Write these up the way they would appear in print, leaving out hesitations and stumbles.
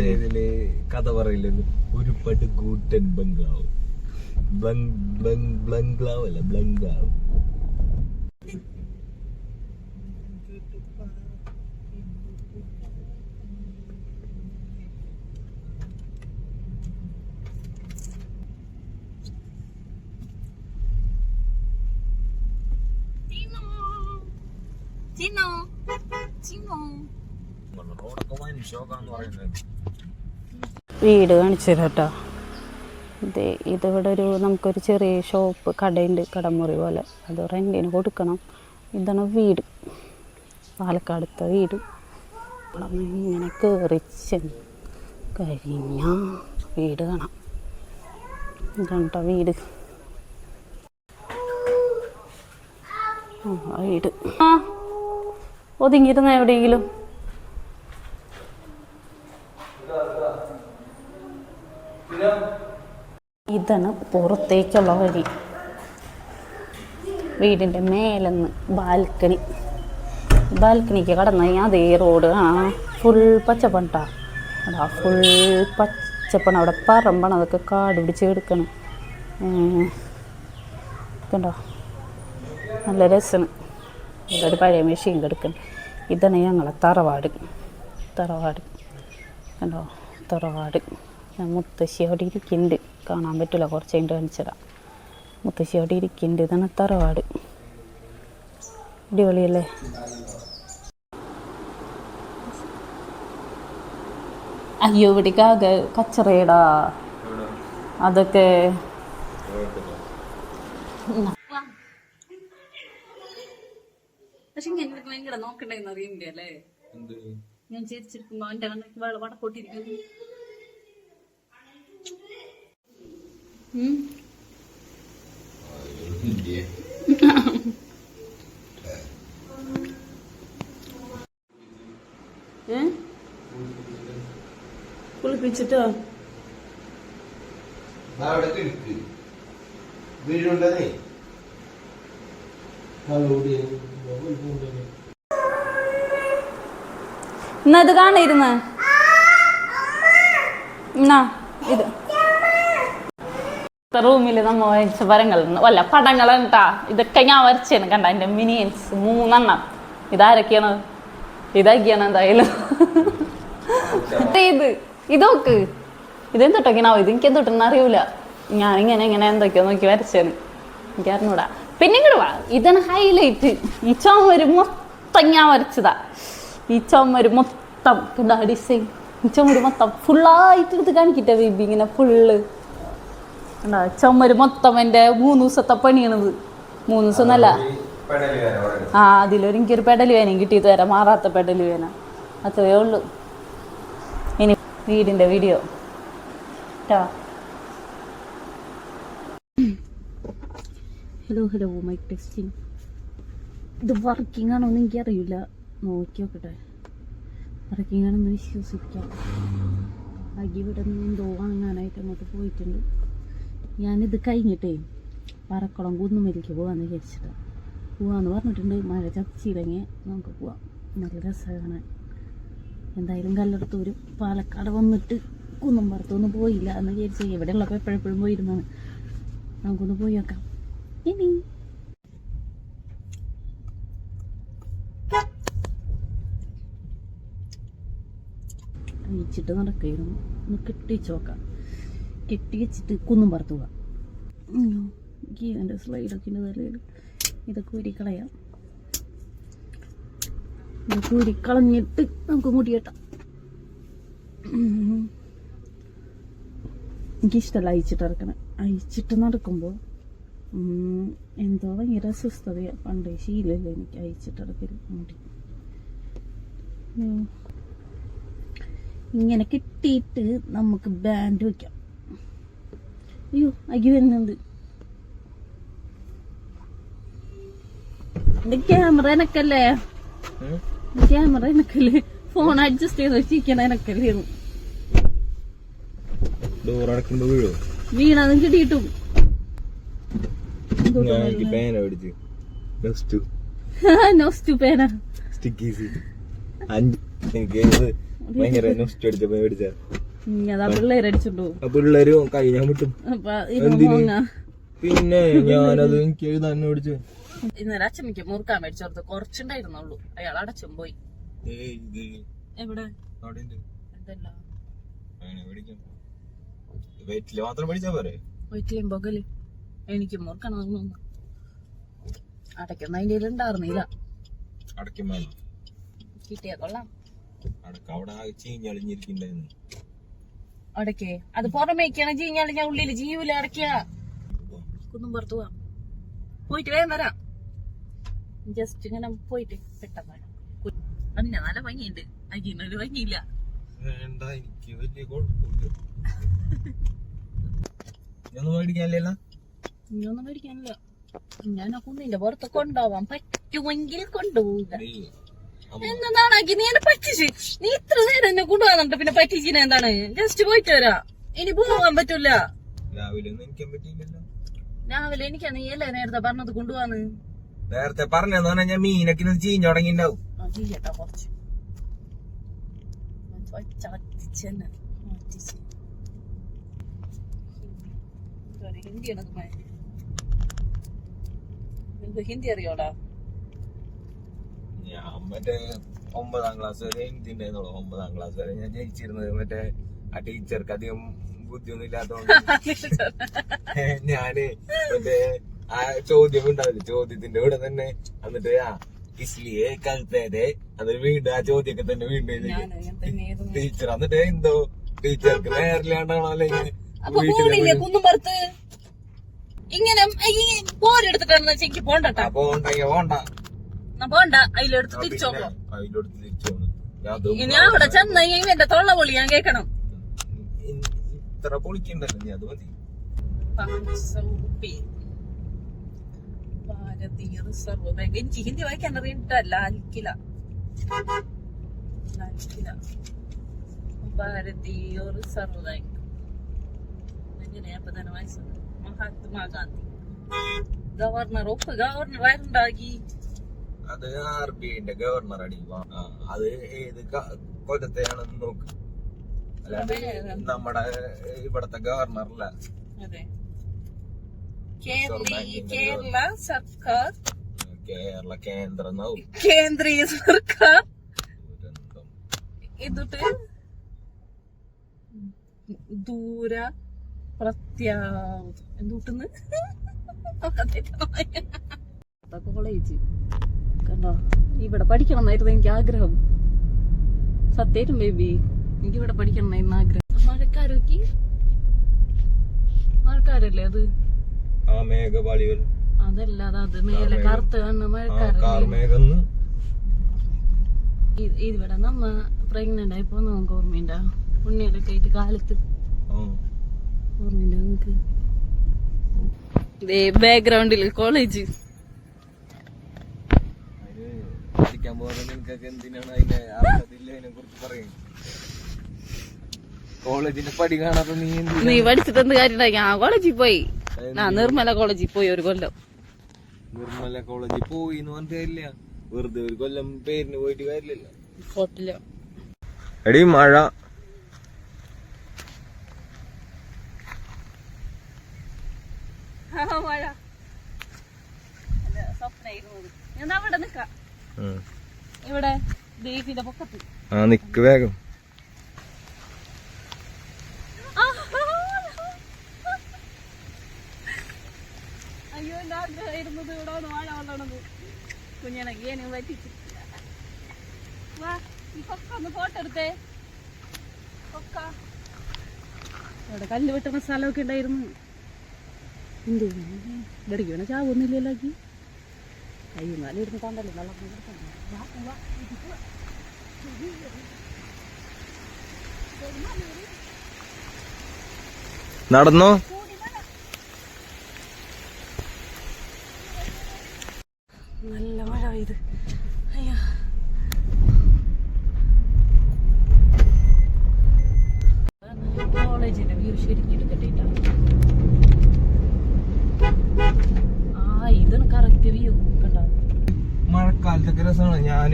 ഇതില് കഥ പറയില്ല, ഒരു പട്ട് കൂട്ടൻ ബംഗ്ലാവ്. ബംഗ്ലാവ് അല്ല, ബ്ലംഗ്ലാവ്. വീട് കാണിച്ചു തരാം കേട്ടോ. ഇതിവിടെ നമുക്കൊരു ചെറിയ ഷോപ്പ് കടയുണ്ട്, കടമുറി പോലെ. അത് റെൻറ്റിന് കൊടുക്കണം. ഇതാണ് വീട്, പാലക്കാടത്തെ വീട്. ഇങ്ങനെ കയറിച്ച് കഴിഞ്ഞാൽ വീട് കാണാം. ഇതാണ് കേട്ടോ വീട്. വീട് ഒതുങ്ങിയിരുന്ന എവിടെയെങ്കിലും. ഇതാണ് പുറത്തേക്കുള്ള വഴി. വീടിൻ്റെ മേലെന്ന് ബാൽക്കണിക്ക് കടന്നു കഴിഞ്ഞാൽ അതേ റോഡ്. ഫുൾ പച്ചപ്പണ്ടാ, അതാ ഫുൾ പച്ചപ്പണ. അവിടെ പറമ്പണം, അതൊക്കെ കാട് പിടിച്ച് കിടക്കണം. ഇതുണ്ടോ, നല്ല രസമാണ്. ഇതൊരു പഴയ മെഷീൻ കിടക്കണം. ഇതാണ് ഞങ്ങളെ തറവാട്. കണ്ടോ, തറവാട്. മുത്തശ്ശി അവിടെ ഇരിക്കുന്നുണ്ട്, കാണാൻ പറ്റില്ല, കുറച്ച് കഴിഞ്ഞിട്ട് കാണിച്ചിടാം. മുത്തശ്ശി അവിടെ ഇരിക്കുന്നുണ്ട്. ഇതാണ് തറവാട്. അടിപൊളിയല്ലേ? അയ്യോ, ഇവിടേക്കാകെ കച്ചറയടാ. അതൊക്കെ പക്ഷെ ഇങ്ങനെ നോക്കണ്ടെന്ന് അറിയണ്ടേ അല്ലേ? ഞാൻ ചിരിച്ചിരിക്കുമ്പോ എന്റെ കണ്ണൊക്കെ വടക്കോട്ടിരിക്കുന്നു. കുളിപ്പിച്ചിട്ടോ വീടുണ്ടേ. എന്നാ ഇത് കാണിരുന്ന്. എന്നാ ഇത് റൂമിൽ നമ്മ വരച്ച വരങ്ങൾ അല്ല പടങ്ങളുണ്ടാ. ഇതൊക്കെ ഞാൻ വരച്ചേന്ന് കണ്ട, എൻ്റെ മിനിയൻസ് 3 ഇതാരൊക്കെയാണ്? ഇതാക്കിയാണ് എന്തായാലും. ഇതൊക്കെ ഇതെന്തൊട്ടൊക്കെയാണോ? ഇത് എനിക്ക് എന്തൊട്ടെന്ന് അറിയൂല. ഞാനിങ്ങനെ എന്തൊക്കെയോ നോക്കി വരച്ചേന്ന്, എനിക്ക് അറിഞ്ഞൂടാ. പിന്നെ ഇങ്ങോട്ട് വാ, ഇതാണ് ഹൈലൈറ്റ്. ഈ ചുമര് മൊത്തം ഞാൻ വരച്ചതാ. ഈ ചുമര് മൊത്തം കണ്ടാ ഡിസൈൻ. ഈ ചുമര് മൊത്തം ഫുള്ളായിട്ട് എടുത്ത് കാണിക്കിട്ട ബേബി. ഇങ്ങനെ ഫുള്ള് കണ്ടാ ചുമര് മൊത്തം. എൻ്റെ 3 ദിവസത്തെ പണിയാണിത്. 3 ദിവസം എന്നല്ല, അതിലൊരു എനിക്കൊരു പെടൽ വേനയും കിട്ടിയത് തരാം. മാറാത്ത പെടൽ വേന, അത്രയേ ഉള്ളൂ. ഇനി വീടിൻ്റെ വീഡിയോ ട്ടാ. Hello mike testing. ഇത് വർക്കിംഗ് ആണോ എന്ന് എനിക്കറിയില്ല, നോക്കി നോക്കട്ടെ. വർക്കിംഗ് ആണെന്ന് വിശ്വസിക്കാം. ഇവിടെ നിന്ന് എന്തോ വാങ്ങാനായിട്ട് അങ്ങോട്ട് പോയിട്ടുണ്ട്. ഞാനിത് കഴിഞ്ഞിട്ടേ പറക്കുളം കുന്നുമലിക്ക് പോകാമെന്ന് വിചാരിച്ചിട്ട് പോവാന്ന് പറഞ്ഞിട്ടുണ്ട്. മഴ ചതിച്ചില്ലെങ്കിൽ നമുക്ക് പോവാം, നല്ല രസമാണ്. എന്തായാലും കല്ലെടുത്തൂരും പാലക്കാട് വന്നിട്ട് കുന്നുംപുറത്തൊന്നും പോയില്ല എന്ന് വിചാരിച്ചു. ഇവിടെ ഉള്ളപ്പോൾ എപ്പോഴെപ്പോഴും പോയിരുന്നാണ്. നമുക്കൊന്ന് പോയി നോക്കാം. ഇനി അഴിച്ചിട്ട് നടക്കുകയായിരുന്നു. ഒന്ന് കെട്ടിച്ച് നോക്കാം. കെട്ടി വെച്ചിട്ട് കുന്നുംപുറത്ത് പോവാം. എൻ്റെ സ്ലൈഡൊക്കെ ഉണ്ട് തലയിൽ. ഇതൊക്കെ ഊരിക്കളയാം. ഇതൊക്കെ ഊരിക്കളഞ്ഞിട്ട് നമുക്ക് മുടി കെട്ടാം. എനിക്കിഷ്ടമല്ല അഴിച്ചിട്ട് ഇറക്കണം. അഴിച്ചിട്ട് നടക്കുമ്പോൾ എന്തോ ഭയങ്കര അസ്വസ്ഥതയാണ്. പണ്ട് ശീലമല്ലേ എനിക്ക് അഴിച്ചിട്ടിടക്കൽ മുടി. ഇങ്ങനെ കിട്ടിയിട്ട് നമുക്ക് ബാൻഡ് വെക്കാം. അയ്യോ അയ്യോ വരുന്നുണ്ട്. എന്റെ ക്യാമറ എനക്കല്ലേ, ഫോൺ അഡ്ജസ്റ്റ് ചെയ്ത് വെച്ചിരിക്കണ എനക്കല്ലേ. വീണതും കിട്ടിയിട്ടും ഞാൻ പേന മേടിച്ചു നോസ്റ്റു പേന സ്റ്റിക്കീസ് 5 എനിക്ക് ഇത് ഭയങ്കര നോസ്റ്റ് അടിച്ചപ്പോ മേടിച്ച അതാ പിള്ളേരടിച്ചോണ്ടു പിള്ളേരും കൈ ഞാൻ വിട്ടും പിന്നെ ഞാനത് എനിക്ക് എഴുതാൻ മേടിച്ചു. ഇന്നലെ അച്ഛമ്മക്ക് മുറുക്കാൻ മേടിച്ചോർത്ത് കുറച്ചുണ്ടായിരുന്നുള്ളൂ, അയാൾ അടച്ചും പോയി. എവിടെ എന്തല്ല വീട്ടില് മാത്രം മേടിച്ചാ പോരെ? വീട്ടിലും പകല് എനിക്ക് മുറുക്കണം അടയ്ക്കുന്ന അതിന്റെ ഉണ്ടായിരുന്നില്ല. അടയ്ക്കും വേണം കിട്ടിയാ കൊള്ളാം. അടക്ക അവിടെ ചീഞ്ഞളിഞ്ഞിരിക്കണ്ടായിരുന്നു. അടക്കേ അത് പുറമേക്കാണ് ചീഞ്ഞളിഞ്ഞ, ഉള്ളില് ജീവൂല. അടയ്ക്ക കുന്നും പുറത്തു പോവാം, പോയിട്ട് വേഗം വരാം. ജസ്റ്റ് ഇങ്ങനെ പോയിട്ട് പെട്ടെന്ന് അന്നെ നല്ല ഭംഗിയുണ്ട്, അയ്യൊരു ഭംഗിയില്ല. വേണ്ട, എനിക്ക് വലിയ കുഴപ്പമില്ല. ഇതൊന്നും മേടിക്കാനില്ല, ഇനിയൊന്നും മേടിക്കാനില്ല. ഞാൻ ആ കുന്നിന്റെ പുറത്ത് കൊണ്ടുപോവാൻ പറ്റുമെങ്കിൽ കൊണ്ടുപോകുക. എന്താണാക്കി നീ എന്നെ പറ്റിച്ച്, നീ ഇത്ര നേരം എന്നെ കൊണ്ടുപോകാന്നുണ്ട്, പിന്നെ പറ്റിച്ചിന് എന്താണ്? ജസ്റ്റ് പോയിട്ട് വരാ, ഇനി പോവാൻ പറ്റൂല. രാവിലെ എനിക്കാ നീ അല്ലേ നേരത്തെ പറഞ്ഞത് കൊണ്ടുപോവാന്ന്. നേരത്തെ പറഞ്ഞെന്ന് പറഞ്ഞാൽ ഞാൻ മീനൊക്കെ ചീഞ്ഞു തുടങ്ങിണ്ടാവും. ചെയ്യട്ടാ കുറച്ച് ഹിന്ദി അറിയോടാ? ഞാൻ മറ്റേ 9ാം ക്ലാസ് വരെ ഹിന്ദി ഉണ്ടായിരുന്നുള്ളൂ. 9ാം ക്ലാസ് വരെ ഞാൻ ജയിച്ചിരുന്നത് മറ്റേ ആ ടീച്ചർക്ക് അധികം ബുദ്ധിയൊന്നും ഇല്ലാത്തതുകൊണ്ട് ഞാന് മറ്റേ ആ ചോദ്യം ഉണ്ടാവില്ല, ചോദ്യത്തിന്റെ കൂടെ തന്നെ എന്നിട്ട് ഇസ്ലിയെ കൽത്തേതെ എന്നിട്ട് വീണ്ടും ആ ചോദ്യമൊക്കെ തന്നെ വീണ്ടും ടീച്ചർ എന്നിട്ട് എന്തോ ടീച്ചർക്ക് നേരില്ലാണ്ടാണോ അല്ലെങ്കിൽ കുന്നുംപുറത്ത് ഇങ്ങനെ പോരെടുത്തിട്ടാണ് എനിക്ക് പോണ്ടട്ടാ. പോണ്ട പോണ്ട, അതിലെടുത്ത് തിരിച്ചോ. ഇനി അവിടെ ചെന്ന എന്റെ തൊള്ള പൊളി ഞാൻ കേക്കണം. ഇത്ര പൊളിക്കണ്ടല്ലോ നീ, അത് മതി. ഭാരതീയ റിസർവ് ബാങ്ക്. എനിക്ക് ഹിന്ദി വായിക്കാൻ അറിയിട്ടല്ല. ഭാരതീയ റിസർവ് ബാങ്ക് എങ്ങനെയാ പ്രധാന വായിച്ചത്? മഹാത്മാഗാന്ധി ഗവർണർ ആയിട്ടുണ്ടാക്കി. അത് RBIന്റെ ഗവർണർ അടി. അത് ഏത് കൊല്ലത്തെയാണെന്ന് നോക്ക്, അല്ലാണ്ട് നമ്മുടെ ഇവിടത്തെ ഗവർണറല്ല. അതെ, കേരള സർക്കാർ, കേന്ദ്രീയ സർക്കാർ. എന്നിട്ട് ദൂര എന്തുട്ടെന്ന് കോളേജ് കണ്ടോ? ഇവിടെ പഠിക്കണം എന്നായിരുന്നു എനിക്ക് ആഗ്രഹം. സത്യം ബേബി, എനിക്ക് ഇവിടെ പഠിക്കണം എന്നായിരുന്നു ആഗ്രഹം. മഴക്കാരല്ലേ അത്? അതല്ല, അത് മേലെ കറുത്ത് കണ്ണ് മഴക്കാരൻ. ഇവിടെ നമ്മ പ്രഗ്നന്റ് ആയിപ്പോ നമുക്ക് ഓർമ്മയുണ്ടാ? ഉണ്ണിയിലൊക്കെ ആയിട്ട് കാലത്ത് ഓർമ്മയുണ്ടോ നിങ്ങക്ക്? ബാക്ക്ഗ്രൗണ്ടില് കോളേജ്. കോളേജിന്റെ പടി കാണാത്ത നീ പഠിച്ചിട്ട് എന്ത് കാര്യം? ഞാൻ കോളേജിൽ പോയി, നിർമ്മല കോളേജിൽ പോയി ഒരു കൊല്ലം. നിർമ്മല കോളേജിൽ പോയി എന്ന് പറഞ്ഞില്ല, വെറുതെ ഒരു കൊല്ലം പേരിന് പോയിട്ട് കാര്യമില്ലല്ലോ. എടി മഴ മഴ സ്വപ്നായിരുന്നു. ഞാൻ അവിടെ നിക്കാം, ഇവിടെ ദേവിന്റെ പൊക്കത്ത്. നിക്ക് വേഗം. അയ്യോ, എന്റെ ആഗ്രഹമായിരുന്നത് ഇവിടെ വന്ന് മഴ കൊള്ളണത്. കുഞ്ഞിണക്ക് ഞാൻ പറ്റിച്ചു. വാ, ഈ കൊക്ക ഒന്ന് ഫോട്ടോ എടുത്തേ. കൊക്ക അവിടെ കല്ല് വെട്ടുന്ന സ്ഥലമൊക്കെ ഉണ്ടായിരുന്നു. എന്ത് ഇവിടേക്ക് വേണേ ചാവൊന്നുമില്ലല്ലോ. അയ്യോ, നല്ല ഇരുന്ന് കണ്ടല്ലോ വെള്ളം. നടന്നോ? നല്ല മഴ പെയ്ത്. അയ്യോ, കോളേജിന്റെ വ്യൂ ശരിക്കും എടുക്കട്ടെ. ഇതാണ് കറക്റ്റ് വ്യൂ കേട്ടോ. മഴക്കാലത്തൊക്കെ രസമാണ്. ഞാൻ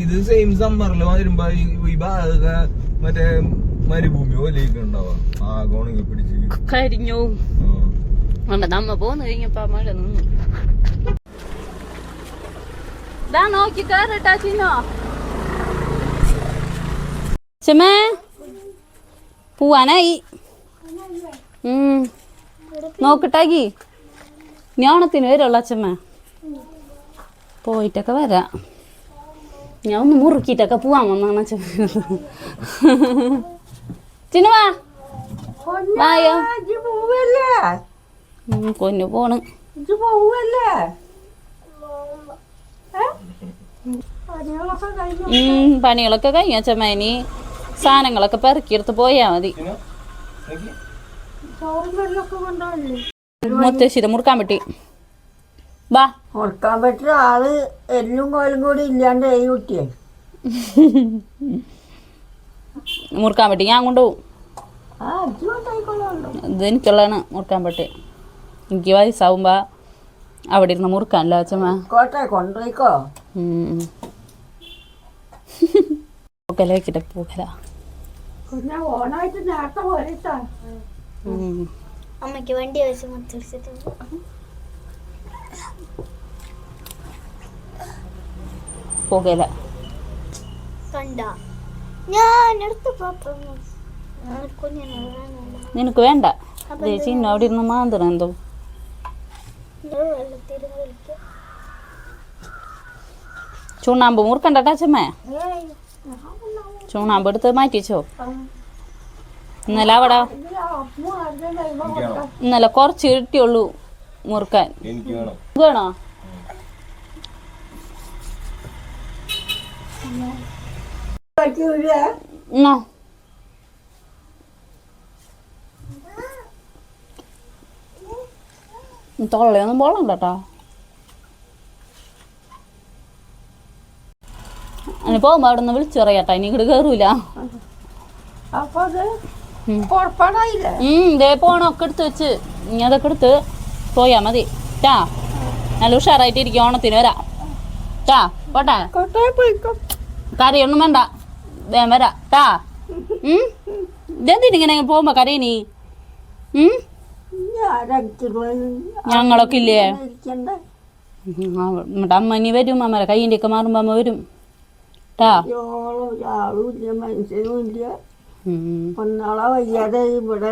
ഇത് സെയിം സമ്മറിൽ വരുമ്പോ ഈ ഭാഗ മറ്റേ മരുഭൂമി പോലെ ഉണ്ടാവാ, ആകെ ഉണങ്ങി പിടിച്ച് കരിഞ്ഞു. നമ്മ പോന്ന് കഴിഞ്ഞപ്പോ മഴ നിന്നു. ഇതാ നോക്കി കേറട്ടാ ചിന്നോ. ചെമ്മേ പോവാനായി. നോക്കട്ടാക്കി ഞാണത്തിന് വരുള്ള അച്ഛമ്മ. പോയിട്ടൊക്കെ വരാം. ഞാൻ ഒന്ന് മുറുക്കിട്ടൊക്കെ പോവാൻ വന്നാണ് അച്ഛമ്മ. ചിന്നുവാ വായോ. കൊന്നു പോണ്. പണികളൊക്കെ കഴിഞ്ഞു അച്ഛമ്മ. ഇനി സാധനങ്ങളൊക്കെ പെറുക്കിയെടുത്ത് പോയാ മതി. മുത്തശ്ശിയുടെ മുറുക്കാൻ പറ്റി. വാ മുറുക്കാൻ പറ്റിയ ആള് എല്ലും കോലും കൂടി ഇല്ലാണ്ട് ഈ കുട്ടിയെ മുറുക്കാൻ പറ്റി ഞാൻ കൊണ്ടുപോകും. ഇത് എനിക്കുള്ളതാണ് മുറുക്കാൻ പറ്റി. എനിക്ക് വയസ്സാവുമ്പോ അവിടെ ഇരുന്ന് മുറുക്കാനല്ലോ അച്ഛമ്മ. കോട്ടെ കൊണ്ടുപോയിക്കോ. പൂക്കല വെക്കിട്ട് പൂക്കല. ഓണായിട്ട് നേരത്തെ പോരട്ടാ. അമ്മയ്ക്ക് വണ്ടി വെച്ച് മുത്തടിച്ചിട്ട് പൂക്കല കണ്ട ഞാൻ എടുത്ത് പാത്രം നിനക്ക് വേണ്ട. ചിന്ന അവിടെ ഇരുന്ന് മാന്തണം എന്തോ. ചൂണ്ണാമ്പ് മുറുക്കണ്ട അച്ഛമ്മേ. ചൂണ്ണാമ്പ് എടുത്ത് മാറ്റിച്ചോ. ഇന്നലെ അവിടെ ഇന്നലെ കുറച്ച് കിട്ടിയുള്ളൂ മുറുക്കാൻ. വേണോ? എന്നോ തൊള്ളയൊന്നും പോളണ്ട കേട്ടോ. അങ്ങനെ പോകുമ്പോ അവിടെ നിന്ന് വിളിച്ചു പറയാട്ടാ. ഇനി ഇങ്ങോട്ട് കേറൂല. ഇതേ പോണൊക്കെ എടുത്ത് വെച്ച് ഇനി അതൊക്കെ എടുത്ത് പോയാ മതി ടാ. നല്ല ഉഷാറായിട്ട് ഇരിക്കും. ഓണത്തിന് വരാം ടാ. പോട്ടെ. കറിയൊന്നും വേണ്ട. വേഗം വരാ ടാ. ഇതെന്തിനിങ്ങനെ പോകുമ്പോ കരയിനി? ഞങ്ങളൊക്കെ ഇല്ലേ? നമ്മുടെ അമ്മ ഇനി വരും. അമ്മ കയ്യിൻ്റെ ഒക്കെ മാറുമ്പോ അമ്മ വരും ടാ. മനുഷ്യനും ഇല്ല. ഒന്നാളെ വയ്യാതെ ഇവിടെ